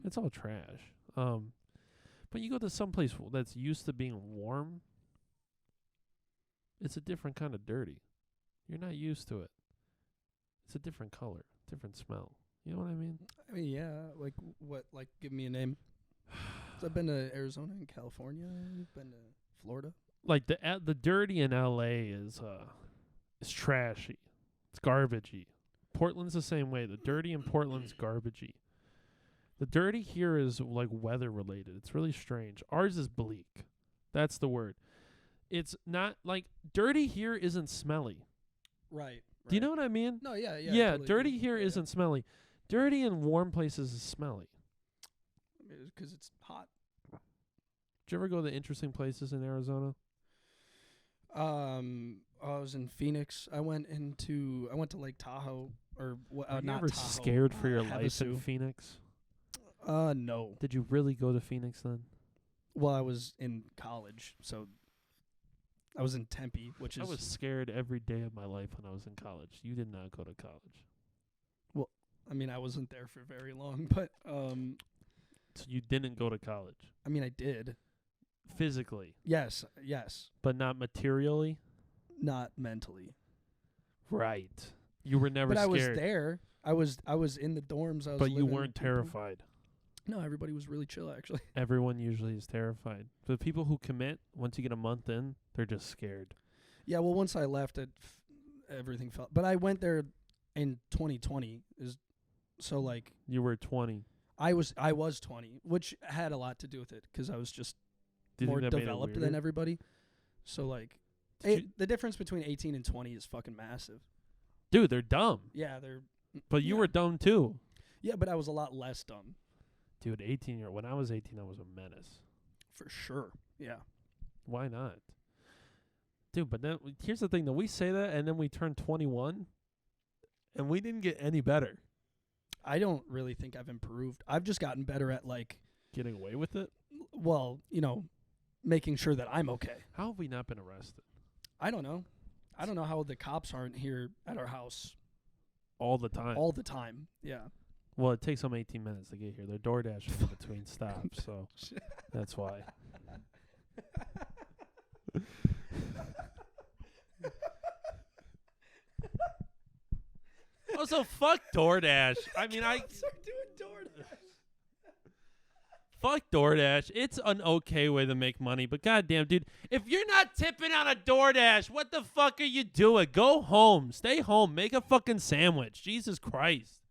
It's all trash. But you go to some place that's used to being warm, it's a different kind of dirty. You're not used to it. It's a different color, different smell. You know what I mean? I mean, yeah. Like what? Like, give me a name. So I've been to Arizona and California. I've been to Florida. Like the dirty in L.A. is trashy. It's garbagey. Portland's the same way. The dirty in Portland's garbagey. The dirty here is like weather related. It's really strange. Ours is bleak. That's the word. It's not like dirty here isn't smelly. Right. Do you know what I mean? No, yeah. Yeah, Totally dirty agree. here isn't smelly. Dirty in warm places is smelly. Because it's hot. Did you ever go to interesting places in Arizona? I was in Phoenix. I went to Lake Tahoe or Were you not ever Tahoe. scared for your life in Havasu. Phoenix? No. Did you really go to Phoenix then? Well, I was in college, so I was in Tempe, which is. I was scared every day of my life when I was in college. You did not go to college. I mean, I wasn't there for very long, but So you didn't go to college. I mean, I did. Physically. Yes. But not materially? Not mentally. Right. You were never but scared. I was there. I was in the dorms. But you weren't terrified. No, everybody was really chill, actually. Everyone usually is terrified. The people who commit, once you get a month in, they're just scared. Yeah, well, once I left, everything felt. But I went there in 2020. So like You were 20. I was 20, which had a lot to do with it because I was just Do you more think that made it developed weirder? than everybody. So like, the difference between 18 and 20 is fucking massive. Dude, they're dumb. Yeah, they're. But you were dumb too. Yeah, but I was a lot less dumb. Dude, when I was 18, I was a menace. For sure. Yeah. Why not? Dude, but then here's the thing, though. We say that, and then we turn 21, and we didn't get any better. I don't really think I've improved. I've just gotten better at, like, Getting away with it? well, making sure that I'm okay. How have we not been arrested? I don't know. I don't know how the cops aren't here at our house All the time. all the time. Yeah. Well, it takes them 18 minutes to get here. They're door dashing in between stops, so that's why. Also, fuck DoorDash. I mean, Cops are doing DoorDash. fuck DoorDash. It's an okay way to make money, but goddamn, dude, if you're not tipping on a DoorDash, what the fuck are you doing? Go home. Stay home. Make a fucking sandwich. Jesus Christ.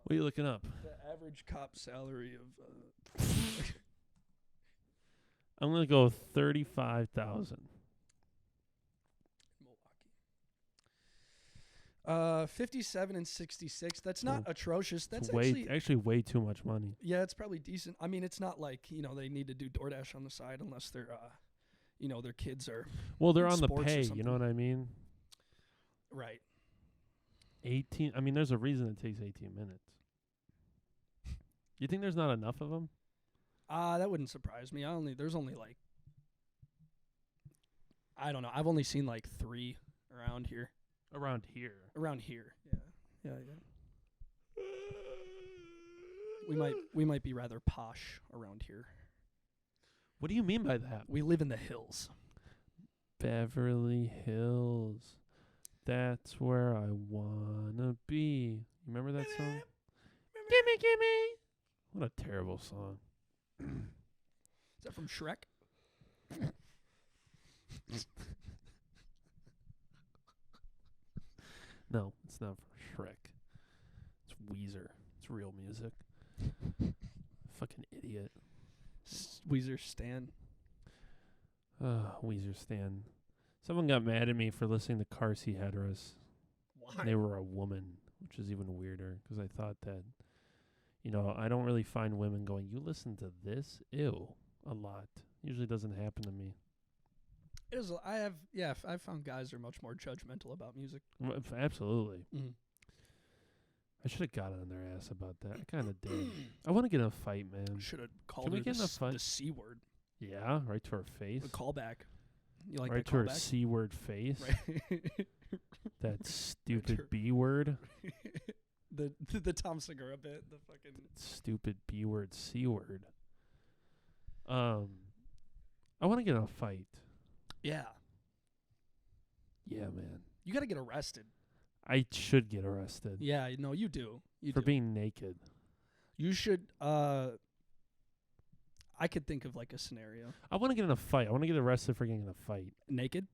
What are you looking up? The average cop salary of I'm gonna go 35,000. Milwaukee. 57 and 66. That's not atrocious. That's Actually way too much money. Yeah, it's probably decent. I mean, it's not like, they need to do DoorDash on the side unless they're their kids are Well, they're in on the sports or pay. You something. know what I mean? right. 18. I mean, there's a reason it takes 18 minutes. You think there's not enough of them? That wouldn't surprise me. There's only like, I don't know. I've only seen like 3 around here. Around here. Around here. Yeah. We might be rather posh around here. What do you mean by that? We live in the hills. Beverly Hills. That's where I wanna be. You remember that song? Gimme. What a terrible song. Is that from Shrek? No, it's not from Shrek. It's Weezer. It's real music. Fucking idiot. Weezer Stan. Weezer Stan. Someone got mad at me for listening to Car Seat Heteros. Why? They were a woman, which is even weirder because I thought that, I don't really find women going, you listen to this? Ew, a lot. Usually doesn't happen to me. I've found guys are much more judgmental about music. Absolutely. Mm. I should have got on their ass about that. I kind of did. I want to get in a fight, man. Should have called Can we her get in a fight? the C word. Yeah, right to her face. The callback. You like right that to her callback? C word face. Right. That stupid B word. the Tom Segura bit. The fucking stupid B word C word. I want to get in a fight. Yeah. Yeah, man. You got to get arrested. I should get arrested. Yeah, no, you do. For being naked. You should. I could think of like a scenario. I want to get in a fight. I want to get arrested for getting in a fight. Naked?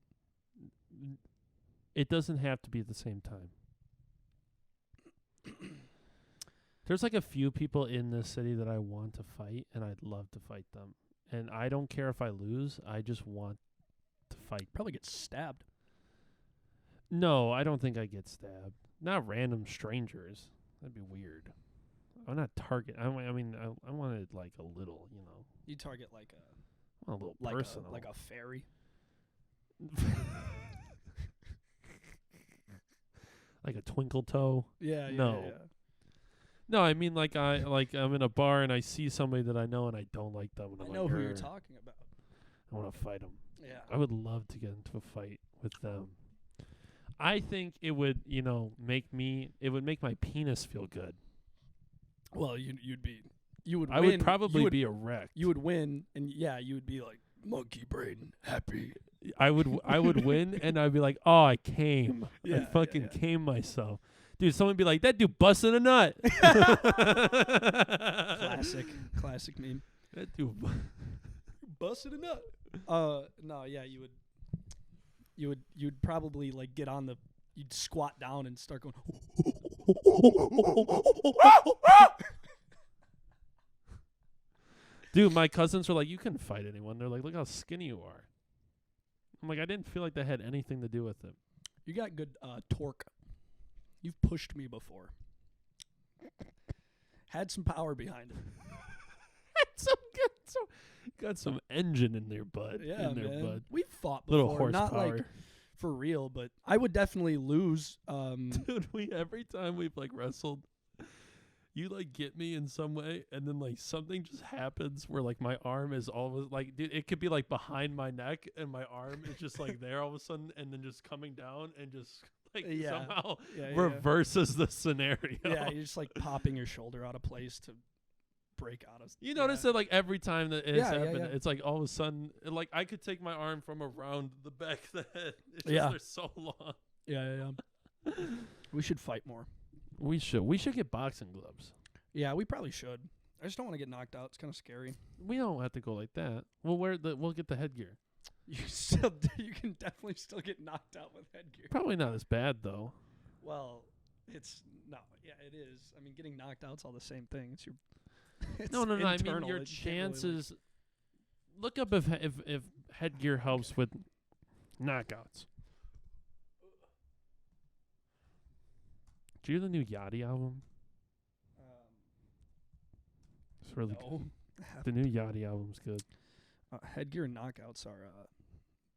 It doesn't have to be at the same time. There's like a few people in this city that I want to fight, and I'd love to fight them. And I don't care if I lose. I just want to fight. Probably get stabbed. No, I don't think I get stabbed. Not random strangers. That'd be weird. I'm not target. I wanted like a little, You target like a little like personal. like a fairy. Like a twinkle toe. Yeah. No. Yeah. No, I mean like I'm in a bar and I see somebody that I know and I don't like them. And I I'm know like, who you're talking about. I want to fight them. Yeah. I would love to get into a fight with them. I think it would, make my penis feel good. Well, you would. I win. would probably be erect. You would win, and you would be like monkey brain happy. I would win, and I'd be like, oh, I came. Yeah, I fucking yeah. came myself. Dude, someone would be like, that dude busting a nut. Classic meme. That dude Busted a nut. No, yeah, you'd probably like get on you'd squat down and start going. Dude, my cousins are like, you couldn't fight anyone. They're like, look how skinny you are. I'm like, I didn't feel like that had anything to do with it. You got good torque. You've pushed me before. Had some power behind it. Got some engine in there, bud. Yeah, in there, man. bud. We've fought before. Little horsepower. Not like for real, but I would definitely lose. Dude, every time we've like wrestled, you like get me in some way, and then like something just happens where like my arm is always like, dude, it could be like behind my neck, and my arm is just like there all of a sudden, and then just coming down and just like somehow reverses the scenario. Yeah, you're just like popping your shoulder out of place to break out of. You notice that like every time that it's happened, yeah. it's like all of a sudden, like I could take my arm from around the back of the head. It's just they're so long. Yeah. We should fight more. We should get boxing gloves. Yeah, we probably should. I just don't want to get knocked out. It's kind of scary. We don't have to go like that. We'll get the headgear. You can definitely still get knocked out with headgear. Probably not as bad though. Well, it is. I mean, getting knocked out's all the same thing. It's your No. I mean, your It chances. Look up if headgear helps with knockouts. Do you hear the new Yachty album? It's really good. The new Yachty album's good. Headgear and knockouts are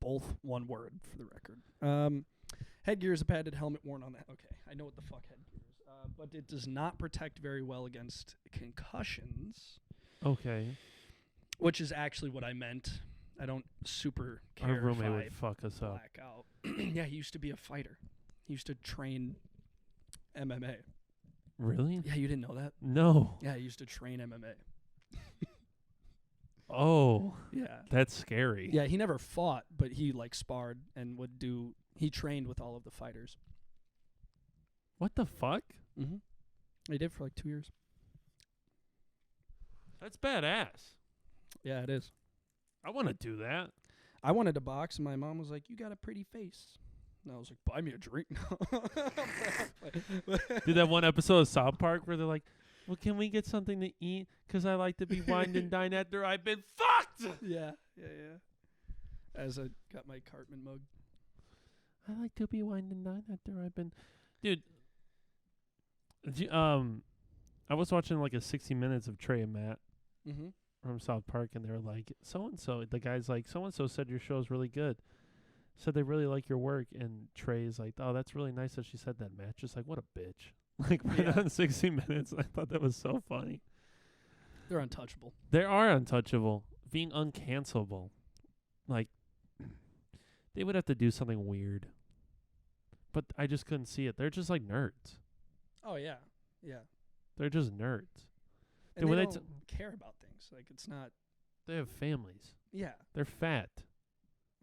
both one word for the record. Headgear is a padded helmet worn on the okay. I know what the fuck headgear is, but it does not protect very well against concussions. Okay. Which is actually what I meant. I don't super care. Our roommate if I would fuck us up. black out. Yeah, he used to be a fighter. He used to train MMA. Really? Yeah, you didn't know that? No. Yeah, he used to train MMA. Oh. Yeah. That's scary. Yeah, he never fought, but he like sparred and he trained with all of the fighters. What the fuck? Mm-hmm. He did for like 2 years. That's badass. Yeah, it is. I want to do that. I wanted to box, and my mom was like, "You got a pretty face." And I was like, "Buy me a drink." Did that one episode of South Park where they're like, "Well, can we get something to eat? 'Cause I like to be wined and dined after I've been fucked." Yeah. As I got my Cartman mug. I like to be wined and dined after I've been. Dude, I was watching like a 60 Minutes of Trey and Matt from South Park, and they were like, so-and-so, the guy's like, so-and-so said your show's really good. Said they really like your work, and Trey's like, oh, that's really nice that she said that, Matt. Just like, what a bitch. Like, right on 60 Minutes. I thought that was so funny. They're untouchable. They are untouchable. Being uncancelable. Like, they would have to do something weird. But I just couldn't see it. They're just like nerds. Oh, yeah. Yeah. They're just nerds. And they don't care about things. Like, it's not... They have families. Yeah. They're fat.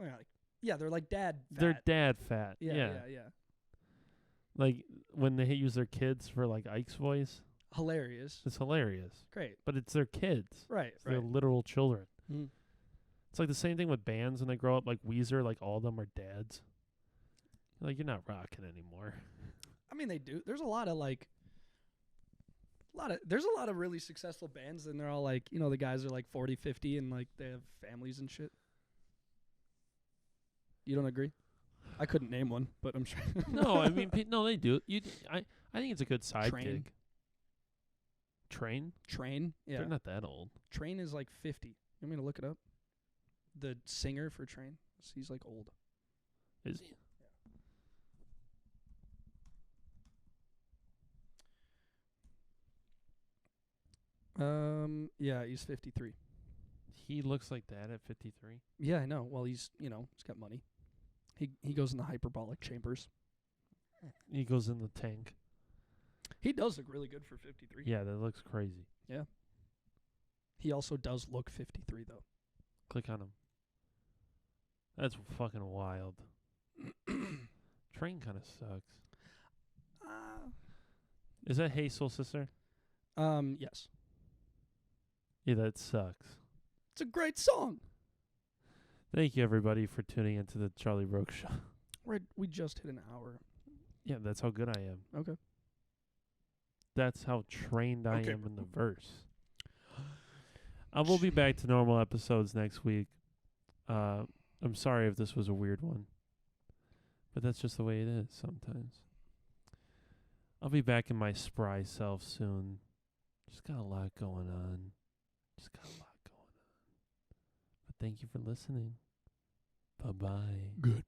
Oh, yeah, they're like dad fat. They're dad fat. Yeah. Like, when they use their kids for, like, Ike's voice. Hilarious. It's hilarious. Great. But it's their kids. Right, They're literal children. Mm. It's like the same thing with bands when they grow up. Like, Weezer, like, all of them are dads. Like, you're not rocking anymore. I mean, they do. There's a lot of, like... There's a lot of really successful bands, and they're all, like... You know, the guys are, like, 40, 50, and, like, they have families and shit. You don't agree? I couldn't name one, but I'm sure. No, I mean, no, they do. I think it's a good side gig. Train? Yeah. They're not that old. Train is like 50. You want me to look it up? The singer for Train, he's like old. Is he? Yeah, he's 53. He looks like that at 53. Yeah, I know. Well, he's got money. He goes in the hyperbolic chambers. He goes in the tank. He does look really good for 53. Yeah, that looks crazy. Yeah. He also does look 53, though. Click on him. That's fucking wild. Train kind of sucks. Is that Hey Soul Sister? Yes. Yeah, that sucks. It's a great song. Thank you, everybody, for tuning into the Charlie Roke Show. We just hit an hour. Yeah, that's how good I am. Okay. That's how trained I am in the verse. I will be back to normal episodes next week. I'm sorry if this was a weird one, but that's just the way it is sometimes. I'll be back in my spry self soon. Just got a lot going on. But thank you for listening. Bye-bye. Good.